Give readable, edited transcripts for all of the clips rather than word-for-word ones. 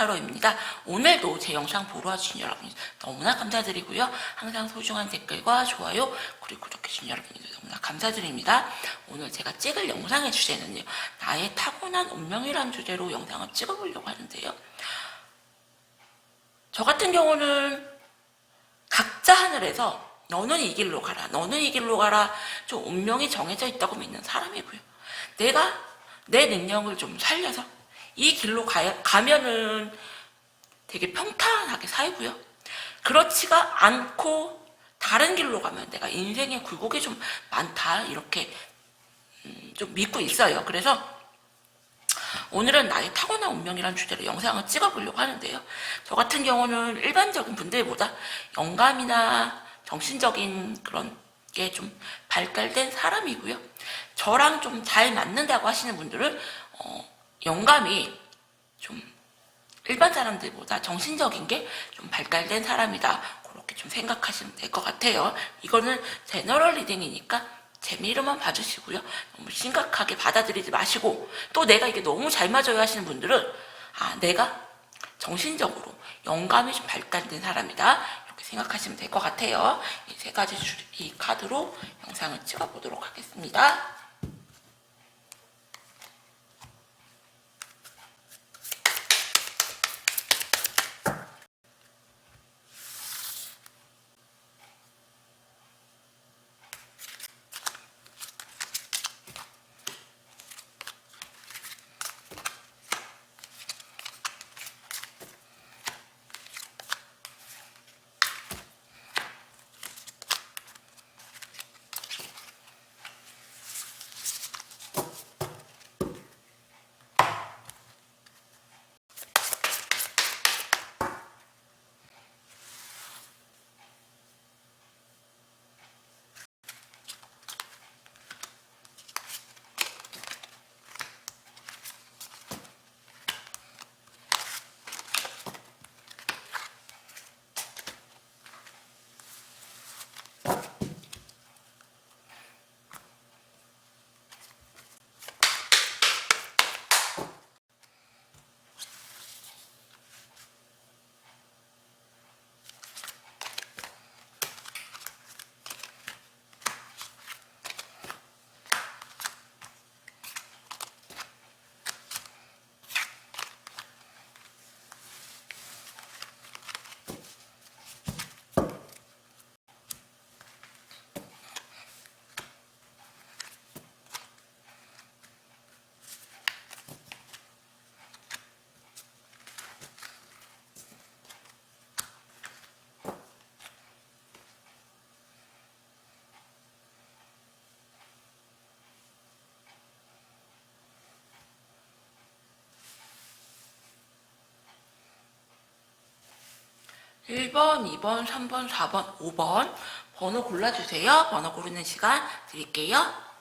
타로입니다. 오늘도 제 영상 보러 와주신 여러분 너무나 감사드리고요. 항상 소중한 댓글과 좋아요 그리고 구독해주신 여러분들 너무나 감사드립니다. 오늘 제가 찍을 영상의 주제는요, 나의 타고난 운명이라는 주제로 영상을 찍어보려고 하는데요. 저 같은 경우는 각자 하늘에서 너는 이 길로 가라, 너는 이 길로 가라, 좀 운명이 정해져 있다고 믿는 사람이고요. 내가 내 능력을 좀 살려서 이 길로 가면은 되게 평탄하게 살고요. 그렇지가 않고 다른 길로 가면 내가 인생의 굴곡이 좀 많다, 이렇게 좀 믿고 있어요. 그래서 오늘은 나의 타고난 운명이라는 주제로 영상을 찍어보려고 하는데요. 저 같은 경우는 일반적인 분들보다 영감이나 정신적인 그런 게 좀 발달된 사람이고요. 저랑 좀 잘 맞는다고 하시는 분들은 영감이 좀 일반 사람들보다 정신적인 게 좀 발달된 사람이다, 그렇게 좀 생각하시면 될 것 같아요. 이거는 제너럴 리딩이니까 재미로만 봐주시고요. 너무 심각하게 받아들이지 마시고, 또 내가 이게 너무 잘 맞아요 하시는 분들은 내가 정신적으로 영감이 좀 발달된 사람이다, 이렇게 생각하시면 될 것 같아요. 이 세 가지 이 카드로 영상을 찍어보도록 하겠습니다. 1번, 2번, 3번, 4번, 5번 번호 골라주세요. 번호 고르는 시간 드릴게요.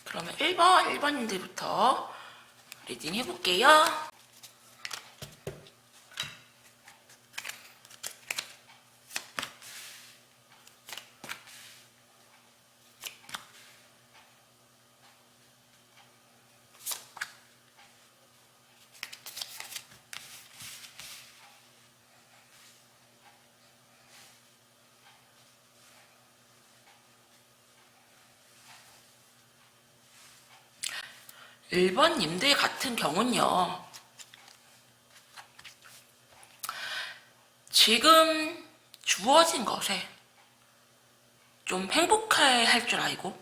그러면 1번님들부터 리딩 해볼게요. 일본님들 같은 경우는요, 지금 주어진 것에 좀 행복해 할 줄 알고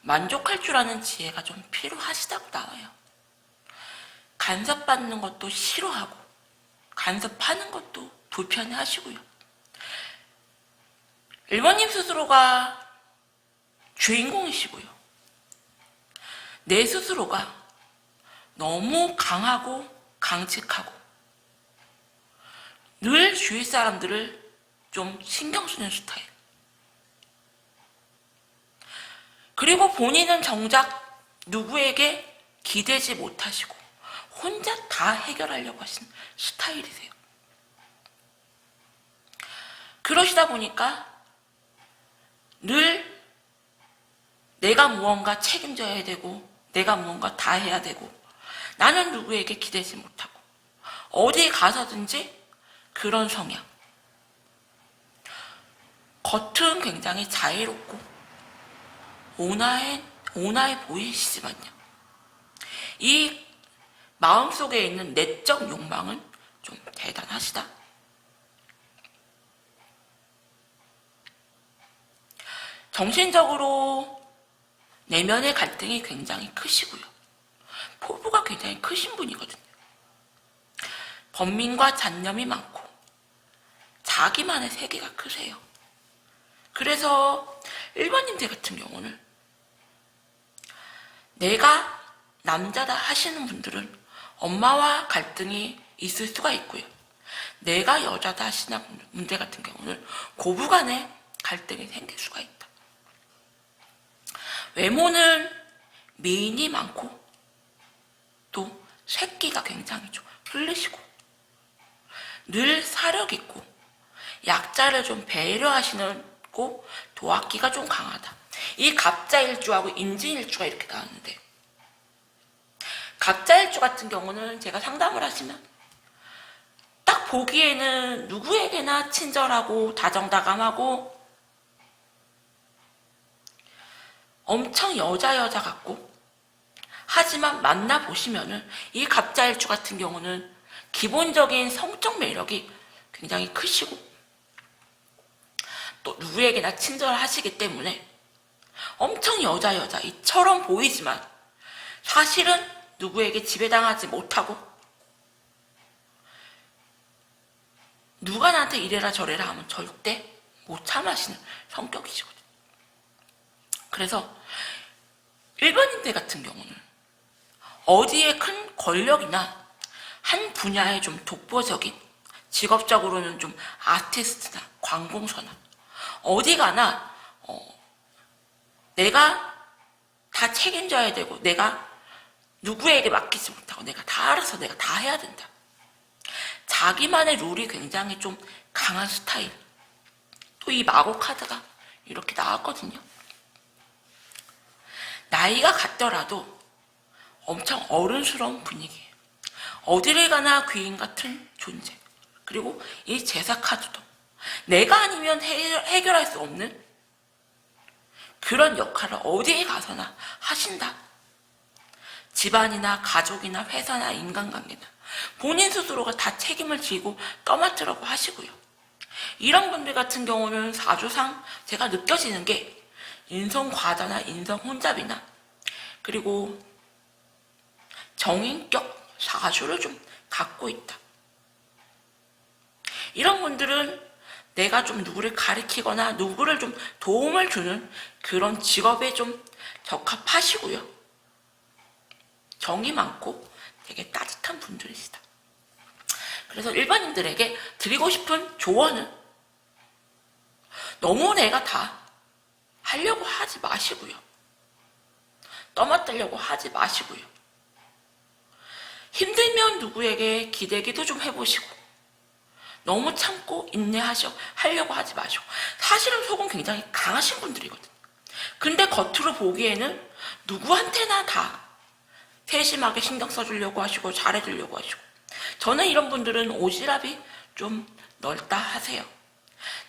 만족할 줄 아는 지혜가 좀 필요하시다고 나와요. 간섭받는 것도 싫어하고 간섭하는 것도 불편해 하시고요. 일본님 스스로가 주인공이시고요. 내 스스로가 너무 강하고 강직하고 늘 주위 사람들을 좀 신경 쓰는 스타일. 그리고 본인은 정작 누구에게 기대지 못하시고 혼자 다 해결하려고 하시는 스타일이세요. 그러시다 보니까 늘 내가 무언가 책임져야 되고 내가 무언가 다 해야 되고 나는 누구에게 기대지 못하고 어디 가서든지 그런 성향. 겉은 굉장히 자애롭고 온화해 보이시지만요. 이 마음속에 있는 내적 욕망은 좀 대단하시다. 정신적으로 내면의 갈등이 굉장히 크시고요. 포부가 굉장히 크신 분이거든요. 번민과 잡념이 많고 자기만의 세계가 크세요. 그래서 1번님들 같은 경우는 내가 남자다 하시는 분들은 엄마와 갈등이 있을 수가 있고요. 내가 여자다 하시는 분들 같은 경우는 고부간에 갈등이 생길 수가 있다. 외모는 미인이 많고 또 새끼가 굉장히 좀 흘리시고 늘 사력 있고 약자를 좀 배려하시는 고 도학기가 좀 강하다. 이 갑자일주하고 임진일주가 이렇게 나왔는데 갑자일주 같은 경우는 제가 상담을 하시면 딱 보기에는 누구에게나 친절하고 다정다감하고 엄청 여자 같고 하지만 만나보시면은 이 갑자일주 같은 경우는 기본적인 성적 매력이 굉장히 크시고 또 누구에게나 친절하시기 때문에 엄청 여자 이처럼 보이지만 사실은 누구에게 지배당하지 못하고 누가 나한테 이래라 저래라 하면 절대 못 참으시는 성격이시거든요. 그래서 1번인들 같은 경우는 어디에 큰 권력이나 한 분야에 좀 독보적인 직업적으로는 좀 아티스트나 관공서나 어디 가나 내가 다 책임져야 되고 내가 누구에게 맡기지 못하고 내가 다 알아서 내가 다 해야 된다. 자기만의 룰이 굉장히 좀 강한 스타일. 또 이 마고 카드가 이렇게 나왔거든요. 나이가 같더라도 엄청 어른스러운 분위기예요. 어디를 가나 귀인 같은 존재. 그리고 이 제사 카드도 내가 아니면 해결할 수 없는 그런 역할을 어디에 가서나 하신다. 집안이나 가족이나 회사나 인간관계나 본인 스스로가 다 책임을 지고 떠맡으라고 하시고요. 이런 분들 같은 경우는 사주상 제가 느껴지는 게 인성과다나 인성혼잡이나 그리고 정인격 사주를 좀 갖고 있다. 이런 분들은 내가 좀 누구를 가리키거나 누구를 좀 도움을 주는 그런 직업에 좀 적합하시고요. 정이 많고 되게 따뜻한 분들이시다. 그래서 일반인들에게 드리고 싶은 조언은 너무 내가 다 하려고 하지 마시고요. 떠맡으려고 하지 마시고요. 힘들면 누구에게 기대기도 좀 해보시고 너무 참고 하려고 하지 마시고 사실은 속은 굉장히 강하신 분들이거든요. 근데 겉으로 보기에는 누구한테나 다 세심하게 신경 써주려고 하시고 잘해주려고 하시고 저는 이런 분들은 오지랖이 좀 넓다 하세요.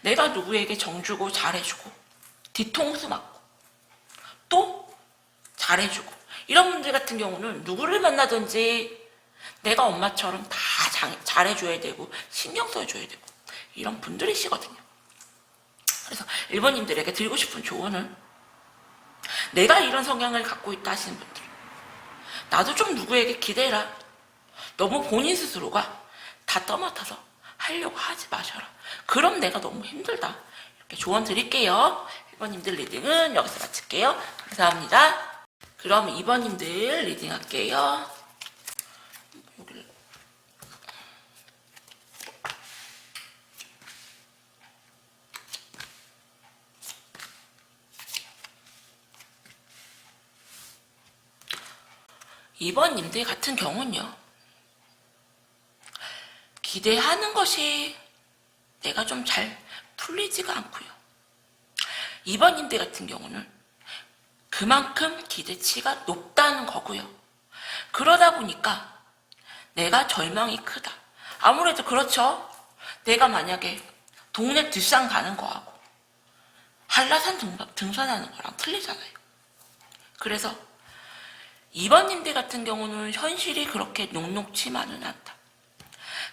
내가 누구에게 정주고 잘해주고 뒤통수 맞고 또 잘해주고 이런 분들 같은 경우는 누구를 만나든지 내가 엄마처럼 다 잘해줘야 되고 신경 써줘야 되고 이런 분들이시거든요. 그래서 일본인들에게 드리고 싶은 조언은 내가 이런 성향을 갖고 있다 하시는 분들 나도 좀 누구에게 기대라. 너무 본인 스스로가 다 떠맡아서 하려고 하지 마셔라. 그럼 내가 너무 힘들다. 이렇게 조언 드릴게요. 1번님들 리딩은 여기서 마칠게요. 감사합니다. 그럼 2번님들 리딩 할게요. 2번님들 같은 경우는요. 기대하는 것이 내가 좀 잘 풀리지가 않고요. 이번 임대 같은 경우는 그만큼 기대치가 높다는 거고요. 그러다 보니까 내가 절망이 크다. 아무래도 그렇죠. 내가 만약에 동네 뒷산 가는 거하고 한라산 등산하는 거랑 틀리잖아요. 그래서 이번 임대 같은 경우는 현실이 그렇게 녹록치만은 않다.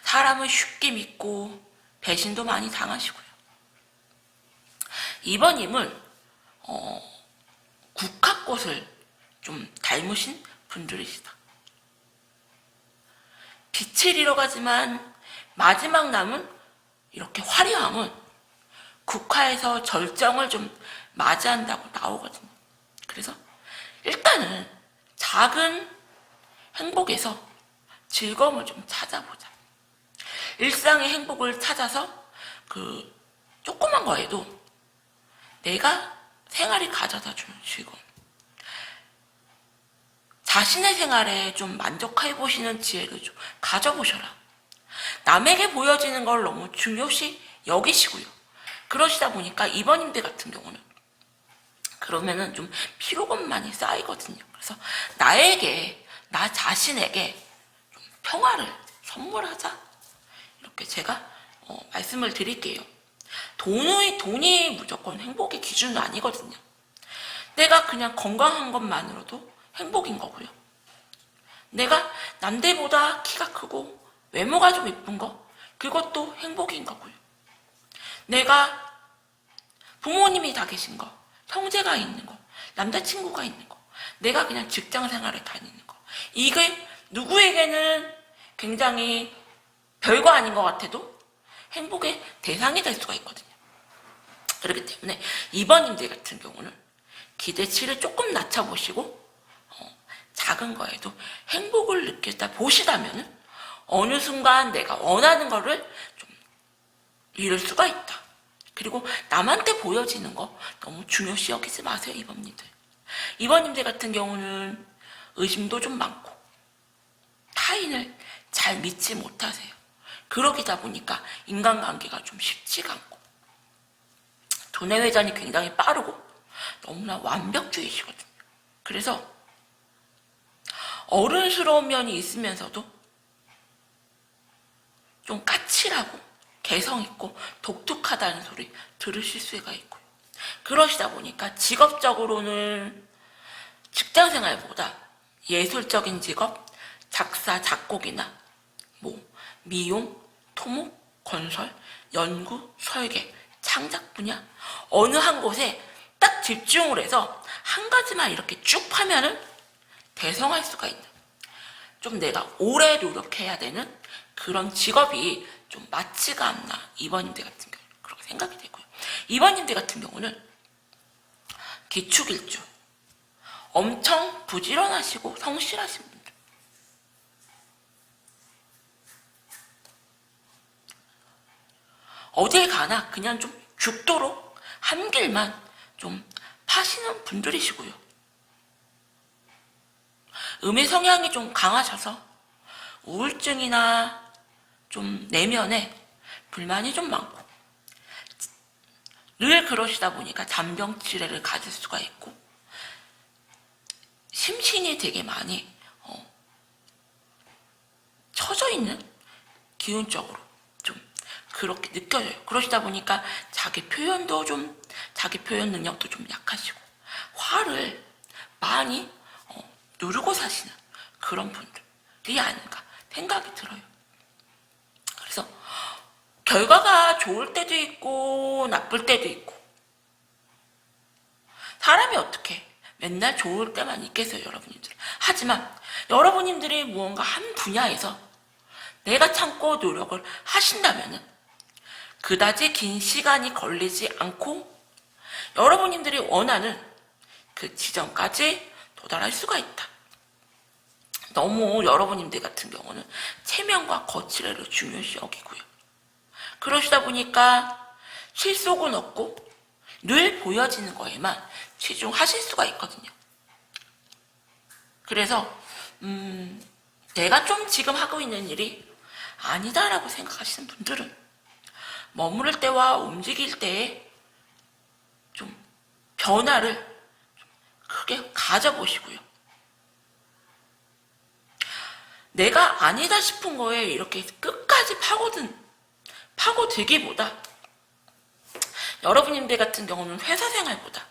사람을 쉽게 믿고 배신도 많이 당하시고요. 이번님은 국화꽃을 좀 닮으신 분들이시다. 빛을 잃어가지만 마지막 남은 이렇게 화려함은 국화에서 절정을 좀 맞이한다고 나오거든요. 그래서 일단은 작은 행복에서 즐거움을 좀 찾아보자. 일상의 행복을 찾아서 그 조그만 거에도 내가 생활이 가져다 주는 즐거움. 자신의 생활에 좀 만족해 보시는 지혜를 좀 가져보셔라. 남에게 보여지는 걸 너무 중요시 여기시고요. 그러시다 보니까 이번 임대 같은 경우는 그러면은 좀 피로감만이 쌓이거든요. 그래서 나에게, 나 자신에게 좀 평화를 선물하자. 이렇게 제가 말씀을 드릴게요. 돈이 무조건 행복의 기준은 아니거든요. 내가 그냥 건강한 것만으로도 행복인 거고요. 내가 남들보다 키가 크고 외모가 좀 예쁜 거, 그것도 행복인 거고요. 내가 부모님이 다 계신 거, 형제가 있는 거, 남자친구가 있는 거, 내가 그냥 직장 생활을 다니는 거, 이게 누구에게는 굉장히 별거 아닌 것 같아도 행복의 대상이 될 수가 있거든요. 그렇기 때문에 이번 임대 같은 경우는 기대치를 조금 낮춰보시고 작은 거에도 행복을 느끼다 보시다면 어느 순간 내가 원하는 거를 좀 이룰 수가 있다. 그리고 남한테 보여지는 거 너무 중요시 여기지 마세요. 이번님들. 이번님들 같은 경우는 의심도 좀 많고 타인을 잘 믿지 못하세요. 그러기다 보니까 인간관계가 좀 쉽지가 않고 두뇌 회전이 굉장히 빠르고 너무나 완벽주의시거든요. 그래서 어른스러운 면이 있으면서도 좀 까칠하고 개성있고 독특하다는 소리 들으실 수가 있고요. 그러시다 보니까 직업적으로는 직장생활보다 예술적인 직업, 작사, 작곡이나 미용, 토목, 건설, 연구, 설계, 창작 분야 어느 한 곳에 딱 집중을 해서 한 가지만 이렇게 쭉 하면은 대성할 수가 있는 좀 내가 오래 노력해야 되는 그런 직업이 좀 맞지가 않나 이번 임대 같은 경우 그렇게 생각이 되고요. 이번 임대 같은 경우는 기축일주 엄청 부지런하시고 성실하신 분들 어딜 가나 그냥 좀 죽도록 한 길만 좀 파시는 분들이시고요. 음의 성향이 좀 강하셔서 우울증이나 좀 내면에 불만이 좀 많고 늘 그러시다 보니까 잔병치레를 가질 수가 있고 심신이 되게 많이 처져 있는 기운적으로 좀 그렇게 느껴져요. 그러시다 보니까 자기 표현 능력도 좀 약하시고 화를 많이 누르고 사시는 그런 분들이 아닌가 생각이 들어요. 그래서 결과가 좋을 때도 있고 나쁠 때도 있고 사람이 어떻게 맨날 좋을 때만 있겠어요, 여러분님들. 하지만 여러분님들이 무언가 한 분야에서 내가 참고 노력을 하신다면 그다지 긴 시간이 걸리지 않고 여러분님들이 원하는 그 지점까지 도달할 수가 있다. 너무 여러분님들 같은 경우는 체면과 거칠애를 중요시 여기고요. 그러시다 보니까 실속은 없고 늘 보여지는 거에만 치중하실 수가 있거든요. 그래서 내가 좀 지금 하고 있는 일이 아니다라고 생각하시는 분들은 머무를 때와 움직일 때에 좀 변화를 좀 크게 가져보시고요. 내가 아니다 싶은 거에 이렇게 끝까지 파고들기보다 여러분들 같은 경우는 회사 생활보다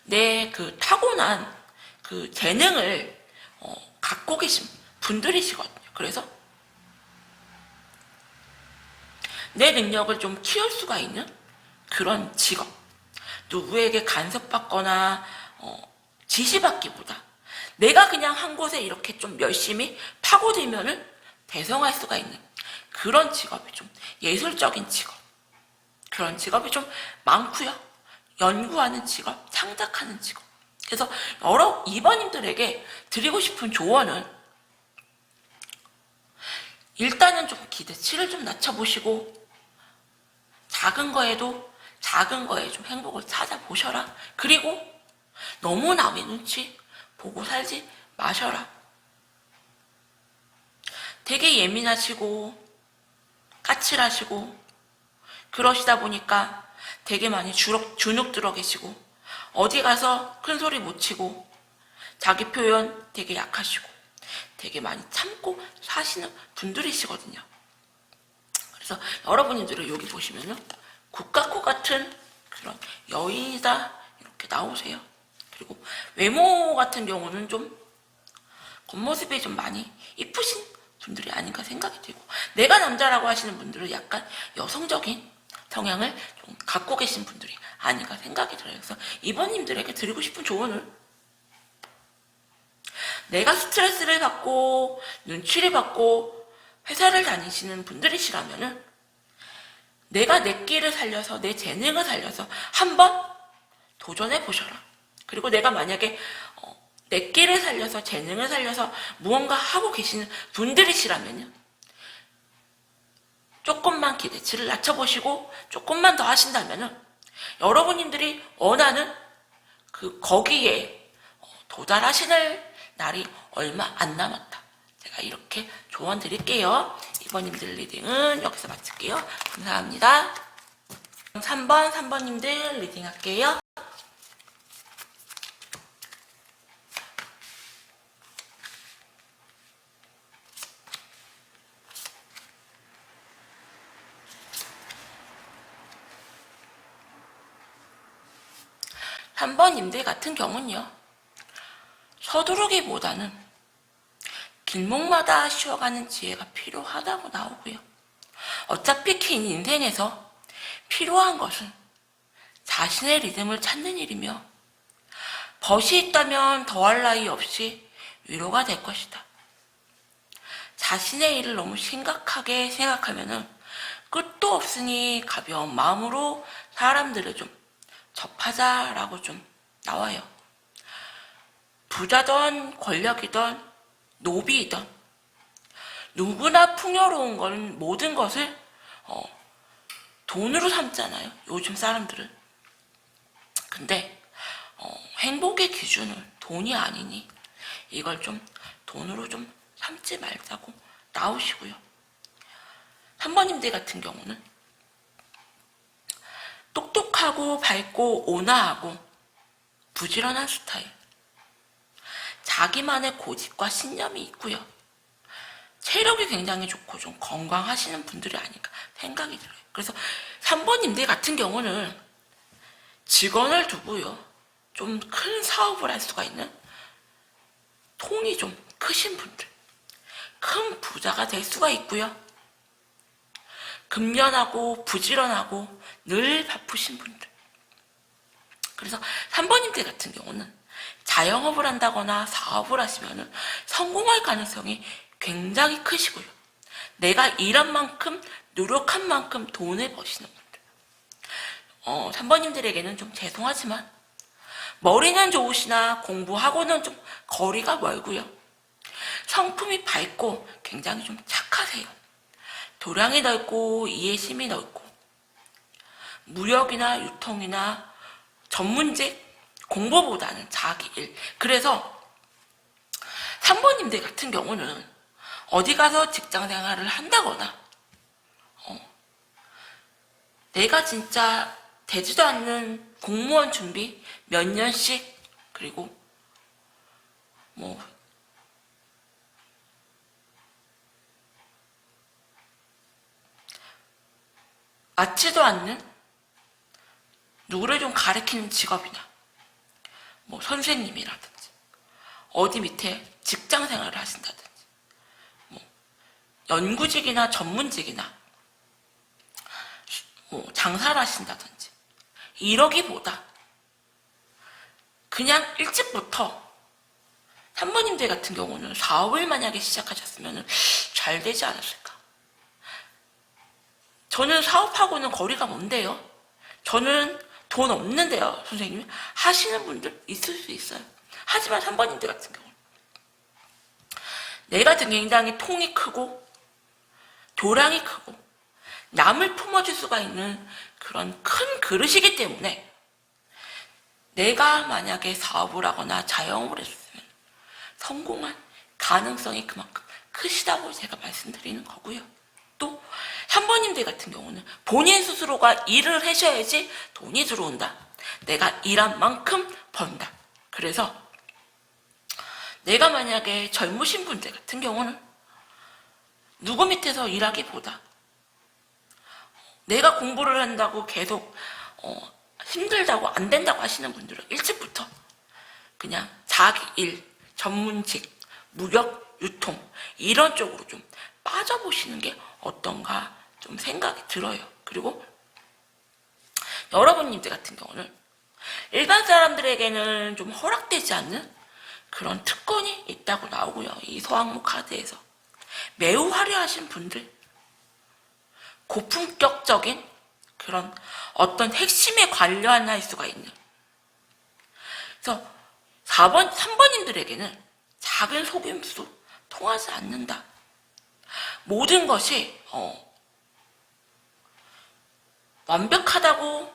내 그 타고난 그 재능을 갖고 계신 분들이시거든요. 그래서 내 능력을 좀 키울 수가 있는 그런 직업, 누구에게 간섭받거나 지시받기보다 내가 그냥 한 곳에 이렇게 좀 열심히 파고들면은 대성할 수가 있는 그런 직업이 좀 예술적인 직업, 그런 직업이 좀 많고요. 연구하는 직업, 창작하는 직업. 그래서 여러 2번님들에게 드리고 싶은 조언은 일단은 좀 기대치를 좀 낮춰보시고 작은 거에 좀 행복을 찾아보셔라. 그리고 너무 남의 눈치 보고 살지 마셔라. 되게 예민하시고 까칠하시고 그러시다 보니까 되게 많이 주눅 들어 계시고 어디 가서 큰 소리 못 치고 자기 표현 되게 약하시고 되게 많이 참고 사시는 분들이시거든요. 그래서 여러분들은 여기 보시면은 국가코 같은 그런 여인이다 이렇게 나오세요. 그리고 외모 같은 경우는 좀 겉모습이 좀 많이 이쁘신 분들이 아닌가 생각이 들고 내가 남자라고 하시는 분들은 약간 여성적인 성향을 좀 갖고 계신 분들이 아닌가 생각이 들어요. 그래서 2번님들에게 드리고 싶은 조언은 내가 스트레스를 받고 눈치를 받고 회사를 다니시는 분들이시라면은 내가 내 끼를 살려서 내 재능을 살려서 한번 도전해 보셔라. 그리고 내가 만약에 내 끼를 살려서 재능을 살려서 무언가 하고 계시는 분들이시라면요. 조금만 기대치를 낮춰보시고 조금만 더 하신다면은 여러분님들이 원하는 거기에 도달하시는 날이 얼마 안 남았다. 제가 이렇게 조언 드릴게요. 2번님들 리딩은 여기서 마칠게요. 감사합니다. 3번님들 리딩 할게요. 한 번님들 같은 경우는요. 서두르기보다는 길목마다 쉬어가는 지혜가 필요하다고 나오고요. 어차피 긴 인생에서 필요한 것은 자신의 리듬을 찾는 일이며 벗이 있다면 더할 나위 없이 위로가 될 것이다. 자신의 일을 너무 심각하게 생각하면은 끝도 없으니 가벼운 마음으로 사람들을 좀 접하자라고 좀 나와요. 부자든 권력이든 노비이든 누구나 풍요로운 건 모든 것을 돈으로 삼잖아요. 요즘 사람들은. 근데 행복의 기준은 돈이 아니니 이걸 좀 돈으로 좀 삼지 말자고 나오시고요. 3번님들 같은 경우는 똑똑하고 밝고 온화하고 부지런한 스타일. 자기만의 고집과 신념이 있고요. 체력이 굉장히 좋고 좀 건강하시는 분들이 아닌가 생각이 들어요. 그래서 3번님들 같은 경우는 직원을 두고요. 좀 큰 사업을 할 수가 있는 통이 좀 크신 분들. 큰 부자가 될 수가 있고요. 근면하고 부지런하고 늘 바쁘신 분들. 그래서 3번님들 같은 경우는 자영업을 한다거나 사업을 하시면 성공할 가능성이 굉장히 크시고요. 내가 일한 만큼 노력한 만큼 돈을 버시는 분들. 3번님들에게는 좀 죄송하지만 머리는 좋으시나 공부하고는 좀 거리가 멀고요. 성품이 밝고 굉장히 좀 착하세요. 도량이 넓고 이해심이 넓고 무역이나 유통이나 전문직 공부보다는 자기 일. 그래서 3번님들 같은 경우는 어디 가서 직장 생활을 한다거나 내가 진짜 되지도 않는 공무원 준비 몇 년씩, 그리고 뭐 맞지도 않는 누구를 좀 가르치는 직업이나 뭐 선생님이라든지 어디 밑에 직장 생활을 하신다든지 뭐 연구직이나 전문직이나 뭐 장사를 하신다든지 이러기보다 그냥 일찍부터 산모님들 같은 경우는 사업을 만약에 시작하셨으면 잘 되지 않았을까. 저는 사업하고는 거리가 먼데요. 저는 돈 없는데요, 선생님. 하시는 분들 있을 수 있어요. 하지만 산모님들 같은 경우는 내가 굉장히 통이 크고 교량이 크고 남을 품어줄 수가 있는 그런 큰 그릇이기 때문에 내가 만약에 사업을 하거나 자영업을 했으면 성공할 가능성이 그만큼 크시다고 제가 말씀드리는 거고요. 또 산모님들 같은 경우는 본인 스스로가 일을 하셔야지 돈이 들어온다. 내가 일한 만큼 번다. 그래서 내가 만약에 젊으신 분들 같은 경우는 누구 밑에서 일하기보다 내가 공부를 한다고 계속 힘들다고 안 된다고 하시는 분들은 일찍부터 그냥 자기 일, 전문직, 무역, 유통 이런 쪽으로 좀 빠져보시는 게 어떤가 좀 생각이 들어요. 그리고 여러분님들 같은 경우는 일반 사람들에게는 좀 허락되지 않는 그런 특권이 있다고 나오고요. 이 소항목 카드에서 매우 화려하신 분들, 고품격적인 그런 어떤 핵심에 관련할 수가 있는, 그래서 3번님들에게는 작은 속임수도 통하지 않는다. 모든 것이 완벽하게끔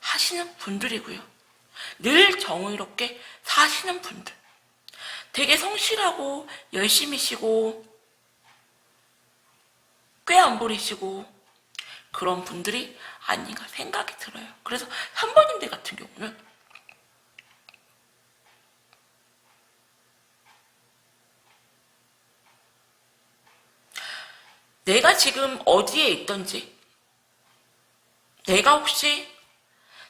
하시는 분들이고요. 늘 정의롭게 사시는 분들, 되게 성실하고 열심히시고 꽤 안 부리시고 그런 분들이 아닌가 생각이 들어요. 그래서 3번님들 같은 경우는 내가 지금 어디에 있던지, 내가 혹시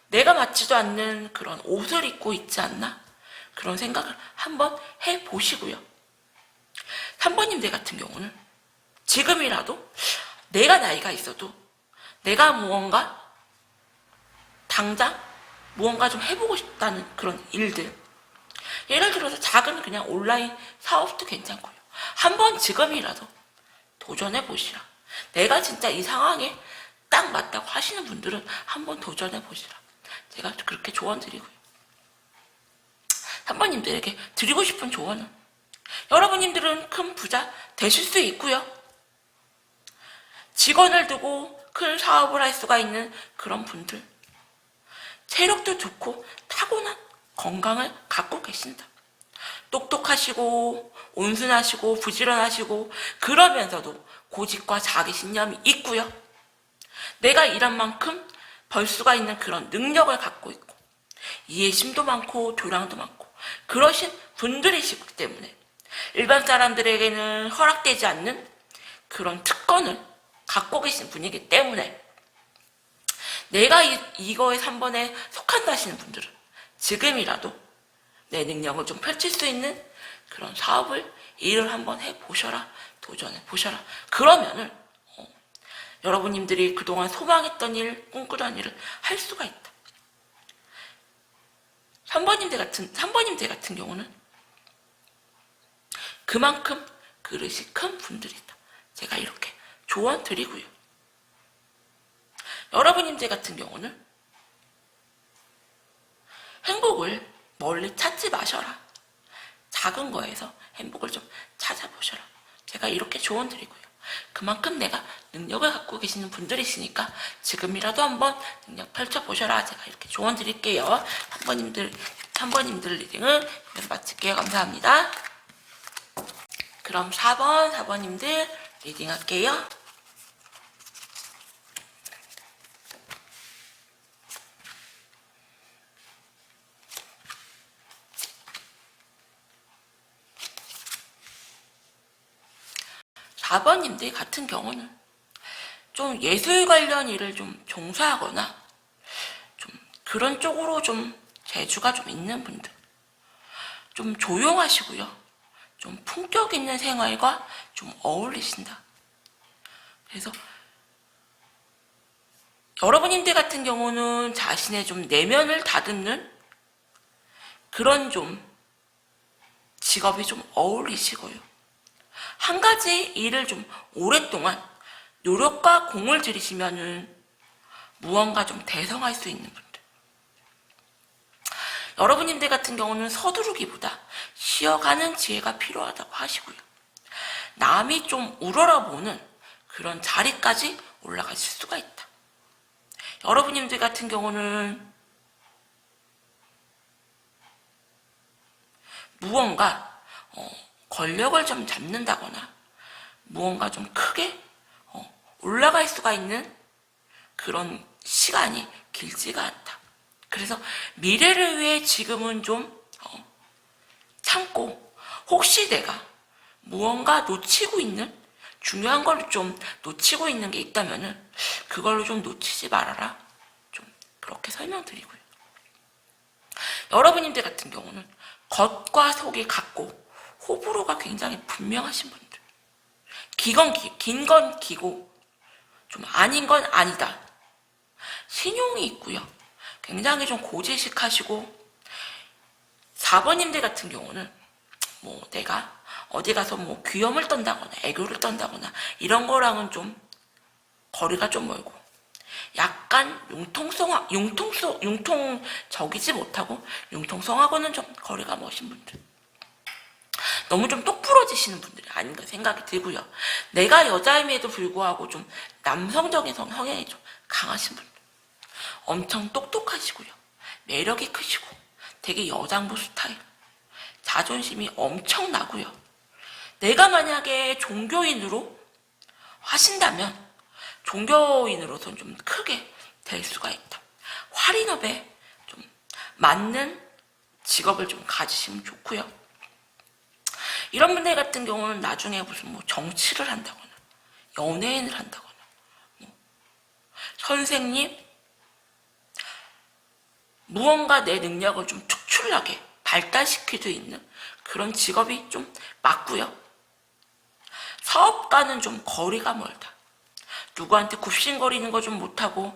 내가 맞지도 않는 그런 옷을 입고 있지 않나? 그런 생각을 한번 해보시고요. 3번님들 같은 경우는 지금이라도 내가 나이가 있어도 내가 당장 무언가 좀 해보고 싶다는 그런 일들, 예를 들어서 작은 그냥 온라인 사업도 괜찮고요. 한번 지금이라도 도전해 보시라. 내가 진짜 이 상황에 딱 맞다고 하시는 분들은 한번 도전해 보시라. 제가 그렇게 조언 드리고요. 3번님들에게 드리고 싶은 조언은, 여러분님들은 큰 부자 되실 수 있고요. 직원을 두고 큰 사업을 할 수가 있는 그런 분들, 체력도 좋고 타고난 건강을 갖고 계신다. 똑똑하시고 온순하시고 부지런하시고 그러면서도 고집과 자기신념이 있고요. 내가 일한 만큼 벌 수가 있는 그런 능력을 갖고 있고 이해심도 많고 교량도 많고 그러신 분들이시기 때문에 일반 사람들에게는 허락되지 않는 그런 특권을 갖고 계신 분이기 때문에 내가 이거의 3번에 속한다 하시는 분들은 지금이라도 내 능력을 좀 펼칠 수 있는 그런 사업을, 일을 한번 해보셔라. 도전해 보셔라. 그러면은 여러분님들이 그동안 소망했던 일, 꿈꾸던 일을 할 수가 있다. 3번님들 같은 경우는 그만큼 그릇이 큰 분들이다. 제가 이렇게 조언 드리고요. 여러분님들 같은 경우는 행복을 멀리 찾지 마셔라. 작은 거에서 행복을 좀 찾아보셔라. 제가 이렇게 조언 드리고요. 그만큼 내가 능력을 갖고 계시는 분들이시니까 지금이라도 한번 능력 펼쳐보셔라. 제가 이렇게 조언 드릴게요. 3번님들 리딩은 여기서 마칠게요. 감사합니다. 그럼 4번님들 리딩 할게요. 사 번님들 같은 경우는 좀 예술 관련 일을 좀 종사하거나 좀 그런 쪽으로 좀 재주가 좀 있는 분들. 좀 조용하시고요. 좀 품격 있는 생활과 좀 어울리신다. 그래서 여러분님들 같은 경우는 자신의 좀 내면을 다듬는 그런 좀 직업이 좀 어울리시고요. 한 가지 일을 좀 오랫동안 노력과 공을 들이시면은 무언가 좀 대성할 수 있는 분들. 여러분님들 같은 경우는 서두르기보다 쉬어가는 지혜가 필요하다고 하시고요. 남이 좀 우러러보는 그런 자리까지 올라가실 수가 있다. 여러분님들 같은 경우는 무언가 권력을 좀 잡는다거나 무언가 좀 크게 올라갈 수가 있는 그런 시간이 길지가 않다. 그래서 미래를 위해 지금은 좀 참고 혹시 내가 무언가 놓치고 있는 중요한 걸 좀 놓치고 있는 게 있다면은 그걸로 좀 놓치지 말아라. 좀 그렇게 설명드리고요. 여러분님들 같은 경우는 겉과 속이 같고 호불호가 굉장히 분명하신 분들. 긴 건 기고 좀 아닌 건 아니다. 신용이 있고요. 굉장히 좀 고지식하시고 4번님들 같은 경우는 뭐 내가 어디 가서 뭐 귀염을 떤다거나 애교를 떤다거나 이런 거랑은 좀 거리가 좀 멀고 약간 융통적이지 못하고 융통성하고는 좀 거리가 먼신 분들. 너무 좀 똑부러지시는 분들이 아닌가 생각이 들고요. 내가 여자임에도 불구하고 좀 남성적인 성향이 좀 강하신 분들. 엄청 똑똑하시고요. 매력이 크시고 되게 여장부 스타일. 자존심이 엄청나고요. 내가 만약에 종교인으로 하신다면 종교인으로서는 좀 크게 될 수가 있다. 활인업에 좀 맞는 직업을 좀 가지시면 좋고요. 이런 분들 같은 경우는 나중에 무슨 뭐 정치를 한다거나 연예인을 한다거나 뭐 선생님 무언가 내 능력을 좀 축출나게 발달시킬 수 있는 그런 직업이 좀 맞고요. 사업가는 좀 거리가 멀다. 누구한테 굽신거리는 거 좀 못하고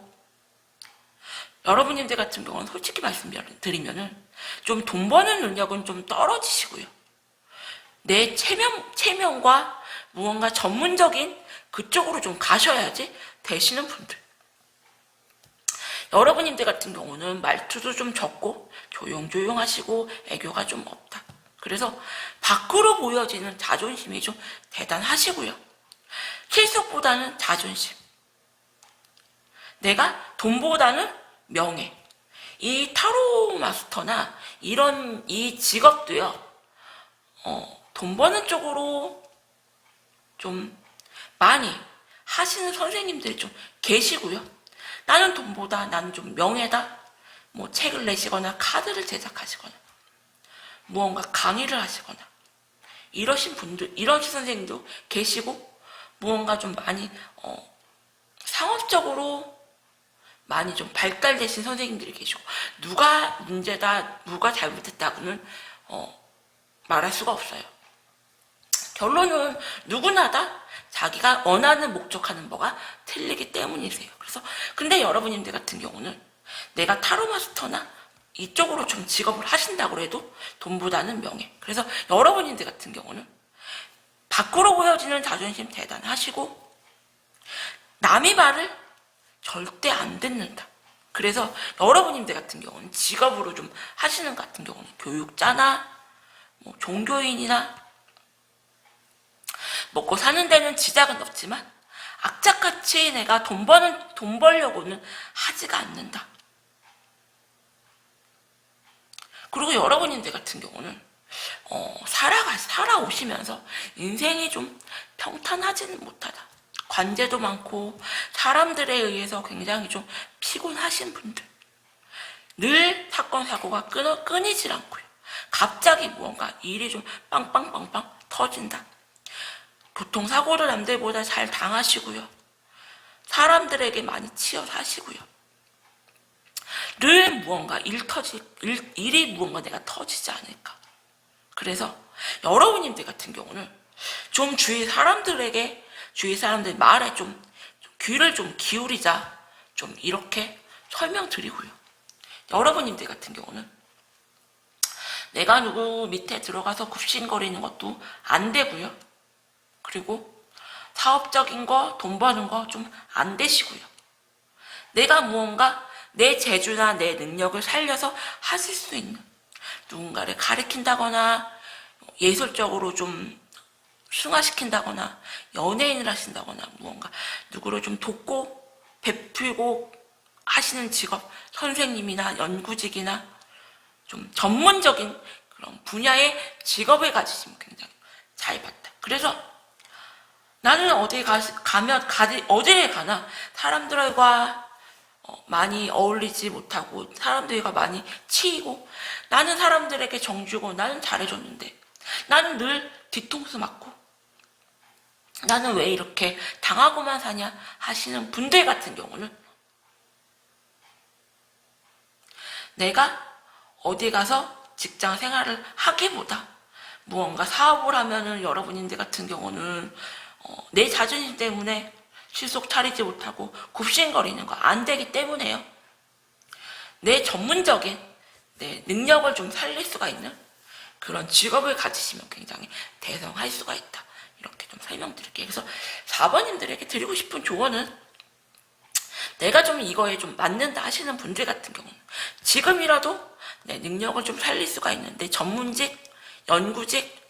여러분님들 같은 경우는 솔직히 말씀드리면은 좀 돈 버는 능력은 좀 떨어지시고요. 내 체면과 무언가 전문적인 그쪽으로 좀 가셔야지 되시는 분들. 여러분님들 같은 경우는 말투도 좀 적고 조용조용하시고 애교가 좀 없다. 그래서 밖으로 보여지는 자존심이 좀 대단하시고요. 실속보다는 자존심. 내가 돈보다는 명예. 이 타로 마스터나 이 직업도요. 돈 버는 쪽으로 좀 많이 하시는 선생님들이 좀 계시고요. 나는 돈보다 나는 좀 명예다. 뭐 책을 내시거나 카드를 제작하시거나 무언가 강의를 하시거나 이러신 선생님도 계시고 무언가 좀 많이 상업적으로 많이 좀 발달되신 선생님들이 계시고 누가 문제다 누가 잘못했다고는 말할 수가 없어요. 결론은 누구나 다 자기가 원하는 목적하는 바가 틀리기 때문이세요. 그래서 근데 여러분님들 같은 경우는 내가 타로 마스터나 이쪽으로 좀 직업을 하신다고 해도 돈보다는 명예. 그래서 여러분님들 같은 경우는 밖으로 보여지는 자존심 대단하시고 남의 말을 절대 안 듣는다. 그래서 여러분님들 같은 경우는 직업으로 좀 하시는 것 같은 경우는 교육자나 뭐 종교인이나 먹고 사는 데는 지장은 없지만 악착같이 내가 돈 벌려고는 하지가 않는다. 그리고 여러분님들 같은 경우는 살아오시면서 인생이 좀 평탄하지는 못하다. 관제도 많고 사람들에 의해서 굉장히 좀 피곤하신 분들, 늘 사건 사고가 끊이질 않고요. 갑자기 무언가 일이 좀 빵빵빵빵 터진다. 교통사고를 남들보다 잘 당하시고요. 사람들에게 많이 치여 사시고요. 늘 무언가 일이 무언가 내가 터지지 않을까. 그래서 여러분님들 같은 경우는 좀 주위 사람들 말에 좀 귀를 좀 기울이자, 좀 이렇게 설명드리고요. 여러분님들 같은 경우는 내가 누구 밑에 들어가서 굽신거리는 것도 안 되고요. 그리고 사업적인 거, 돈 버는 거 좀 안 되시고요. 내가 무언가 내 재주나 내 능력을 살려서 하실 수 있는, 누군가를 가르친다거나 예술적으로 좀 승화시킨다거나 연예인을 하신다거나 무언가 누구를 좀 돕고 베풀고 하시는 직업, 선생님이나 연구직이나 좀 전문적인 그런 분야의 직업을 가지시면 굉장히 잘 봤다. 그래서 나는 어디를 가나 사람들과 많이 어울리지 못하고 사람들과 많이 치이고, 나는 사람들에게 정주고 나는 잘해줬는데 나는 늘 뒤통수 맞고 나는 왜 이렇게 당하고만 사냐 하시는 분들 같은 경우는, 내가 어디 가서 직장 생활을 하기보다 무언가 사업을 하면은, 여러분인들 같은 경우는 내 자존심 때문에 실속 차리지 못하고 굽신거리는 거 안 되기 때문에요. 내 전문적인 내 능력을 좀 살릴 수가 있는 그런 직업을 가지시면 굉장히 대성할 수가 있다. 이렇게 좀 설명드릴게요. 그래서 4번님들에게 드리고 싶은 조언은, 내가 좀 이거에 좀 맞는다 하시는 분들 같은 경우는 지금이라도 내 능력을 좀 살릴 수가 있는 내 전문직, 연구직,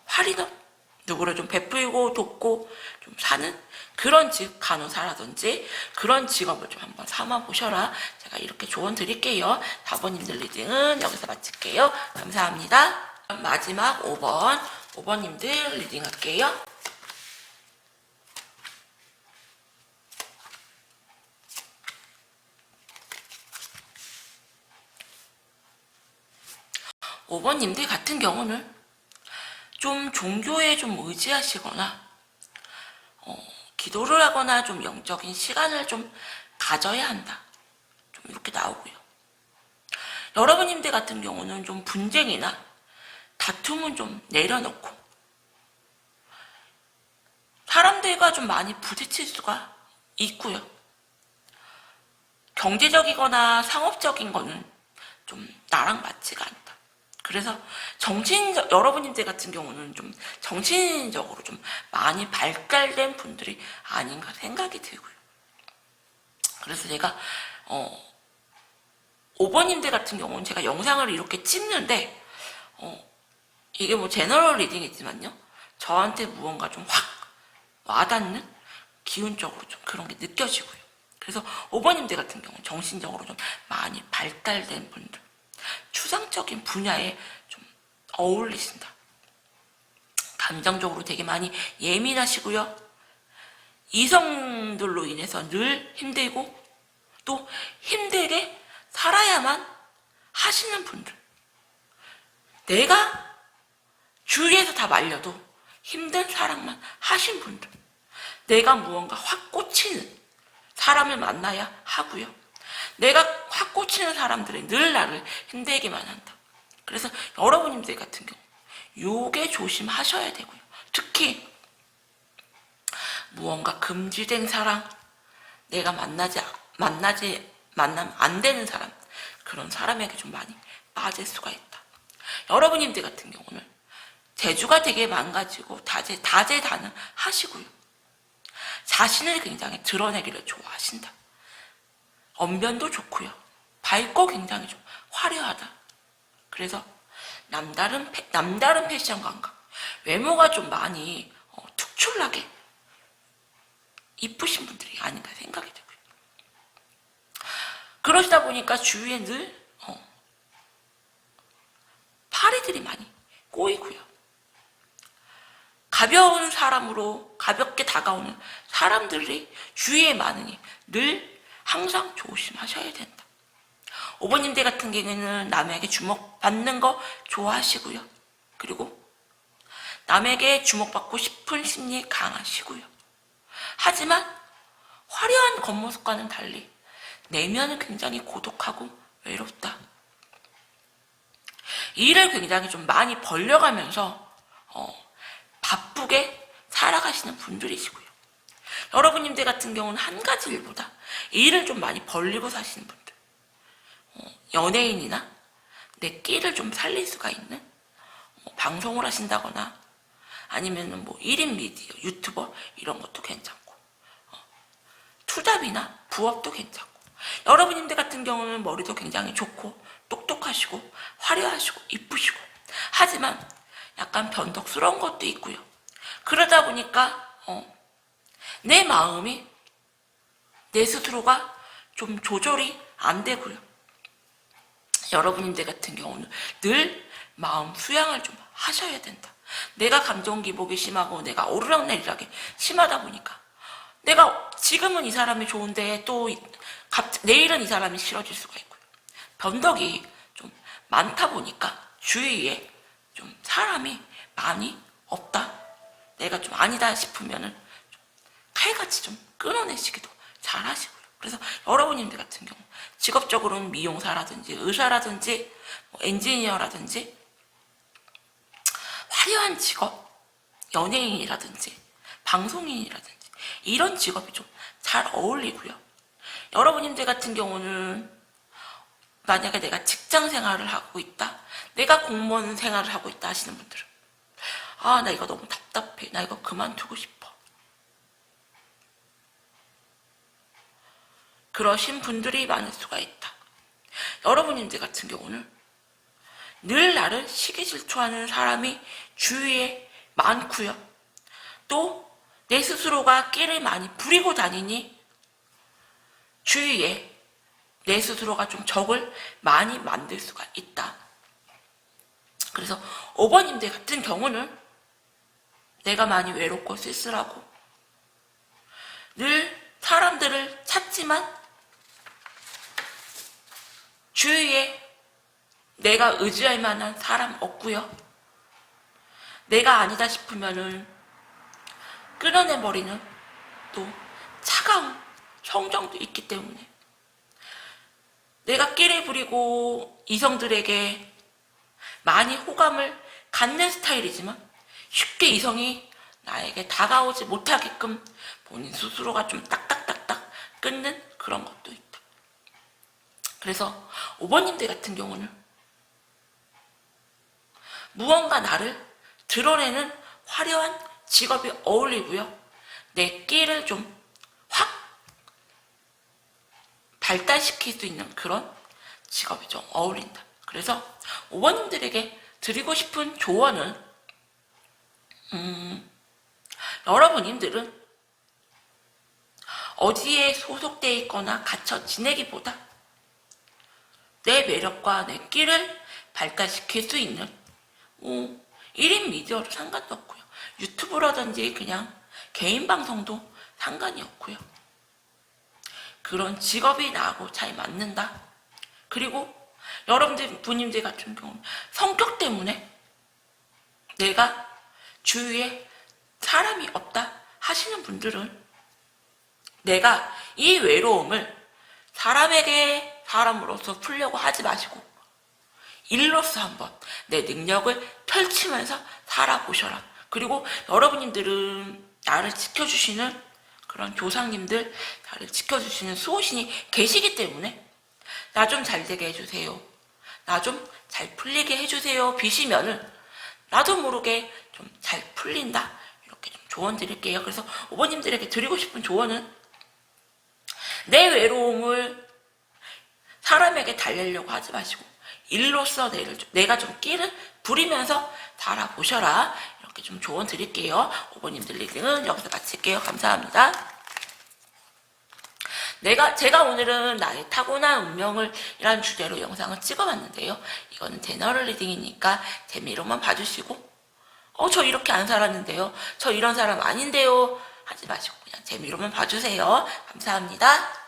할인업, 누구를 좀 베풀고 돕고 좀 사는 그런 간호사라든지 그런 직업을 좀 한번 삼아보셔라. 제가 이렇게 조언 드릴게요. 4번님들 리딩은 여기서 마칠게요. 감사합니다. 마지막 5번님들 리딩 할게요. (5번님들) 같은 경우는 좀 종교에 좀 의지하시거나 기도를 하거나 좀 영적인 시간을 좀 가져야 한다. 좀 이렇게 나오고요. 여러분님들 같은 경우는 좀 분쟁이나 다툼은 좀 내려놓고 사람들과 좀 많이 부딪힐 수가 있고요. 경제적이거나 상업적인 거는 좀 나랑 맞지가 않다. 그래서 여러분님들 같은 경우는 좀 정신적으로 좀 많이 발달된 분들이 아닌가 생각이 들고요. 그래서 제가 5번님들 같은 경우는 제가 영상을 이렇게 찍는데 이게 뭐 제너럴 리딩이지만요, 저한테 무언가 좀 확 와닿는 기운적으로 좀 그런 게 느껴지고요. 그래서 5번님들 같은 경우는 정신적으로 좀 많이 발달된 분들, 추상적인 분야에 좀 어울리신다. 감정적으로 되게 많이 예민하시고요. 이성들로 인해서 늘 힘들고 또 힘들게 살아야만 하시는 분들, 내가 주위에서 다 말려도 힘든 사랑만 하신 분들, 내가 무언가 확 꽂히는 사람을 만나야 하고요. 내가 확 꽂히는 사람들이 늘 나를 힘들게만 한다. 그래서 여러분들 같은 경우 요게 조심하셔야 되고요. 특히 무언가 금지된 사랑, 내가 만나면 안 되는 사람, 그런 사람에게 좀 많이 빠질 수가 있다. 여러분들 같은 경우는 재주가 되게 망가지고 다재다능하시고요. 자신을 굉장히 드러내기를 좋아하신다. 언변도 좋고요. 밝고 굉장히 좀 화려하다. 그래서 남다른 패션 감각, 외모가 좀 많이 특출나게 이쁘신 분들이 아닌가 생각이 들고요. 그러시다 보니까 주위에 늘 파리들이 많이 꼬이고요. 가벼운 사람으로 가볍게 다가오는 사람들이 주위에 많으니 늘 항상 조심하셔야 된다. 5번님들 같은 경우에는 남에게 주목받는 거 좋아하시고요. 그리고 남에게 주목받고 싶은 심리 강하시고요. 하지만 화려한 겉모습과는 달리 내면은 굉장히 고독하고 외롭다. 일을 굉장히 좀 많이 벌려가면서 바쁘게 살아가시는 분들이시고요. 여러분님들 같은 경우는 한 가지 일보다 일을 좀 많이 벌리고 사시는 분들, 연예인이나 내 끼를 좀 살릴 수가 있는 방송을 하신다거나 아니면은 1인 미디어, 유튜버 이런 것도 괜찮고, 투잡이나 부업도 괜찮고, 여러분님들 같은 경우는 머리도 굉장히 좋고 똑똑하시고 화려하시고 이쁘시고, 하지만 약간 변덕스러운 것도 있고요. 그러다 보니까 내 마음이 내 스스로가 좀 조절이 안 되고요. 여러분들 같은 경우는 늘 마음 수양을 좀 하셔야 된다. 내가 감정 기복이 심하고 내가 오르락내리락이 심하다 보니까 내가 지금은 이 사람이 좋은데 또 내일은 이 사람이 싫어질 수가 있고요. 변덕이 좀 많다 보니까 주위에 좀 사람이 많이 없다. 내가 좀 아니다 싶으면은 좀 칼같이 좀 끊어내시기도 잘 하시고요. 그래서 여러분님들 같은 경우 직업적으로는 미용사라든지 의사라든지 엔지니어라든지 화려한 직업, 연예인이라든지 방송인이라든지 이런 직업이 좀 잘 어울리고요. 여러분님들 같은 경우는 만약에 내가 직장 생활을 하고 있다, 내가 공무원 생활을 하고 있다 하시는 분들은 나 이거 너무 답답해, 나 이거 그만두고 싶어, 그러신 분들이 많을 수가 있다. 여러분님들 같은 경우는 늘 나를 시기질투하는 사람이 주위에 많고요. 또 내 스스로가 끼를 많이 부리고 다니니 주위에 내 스스로가 좀 적을 많이 만들 수가 있다. 그래서 5번님들 같은 경우는 내가 많이 외롭고 쓸쓸하고 늘 사람들을 찾지만 주위에 내가 의지할 만한 사람 없고요. 내가 아니다 싶으면은 끊어내버리는 또 차가운 성정도 있기 때문에 내가 끼를 부리고 이성들에게 많이 호감을 갖는 스타일이지만 쉽게 이성이 나에게 다가오지 못하게끔 본인 스스로가 좀 딱딱딱딱 끊는 그런 것도 있다. 그래서 5번님들 같은 경우는 무언가 나를 드러내는 화려한 직업이 어울리고요. 내 끼를 좀 확 발달시킬 수 있는 그런 직업이 좀 어울린다. 그래서 5번님들에게 드리고 싶은 조언은 여러분님들은 어디에 소속되어 있거나 갇혀 지내기보다 내 매력과 내 끼를 발달시킬 수 있는 1인 미디어로 상관도 없고요. 유튜브라든지 그냥 개인 방송도 상관이 없고요. 그런 직업이 나하고 잘 맞는다. 그리고 여러분들 부님들 같은 경우는 성격 때문에 내가 주위에 사람이 없다 하시는 분들은 내가 이 외로움을 사람으로서 풀려고 하지 마시고 일로서 한번 내 능력을 펼치면서 살아보셔라. 그리고 여러분님들은 나를 지켜주시는 그런 조상님들, 나를 지켜주시는 수호신이 계시기 때문에 나 좀 잘되게 해주세요, 나 좀 잘 풀리게 해주세요 비시면은 나도 모르게 좀 잘 풀린다. 이렇게 좀 조언 드릴게요. 그래서 5번님들에게 드리고 싶은 조언은 내 외로움을 사람에게 달래려고 하지 마시고 일로서 내가 좀 끼를 부리면서 살아보셔라. 이렇게 좀 조언 드릴게요. 5번님들 리딩은 여기서 마칠게요. 감사합니다. 제가 오늘은 나의 타고난 운명을 이란 주제로 영상을 찍어봤는데요. 이거는 제너럴 리딩이니까 재미로만 봐주시고, 저 이렇게 안 살았는데요. 저 이런 사람 아닌데요. 하지 마시고 그냥 재미로만 봐주세요. 감사합니다.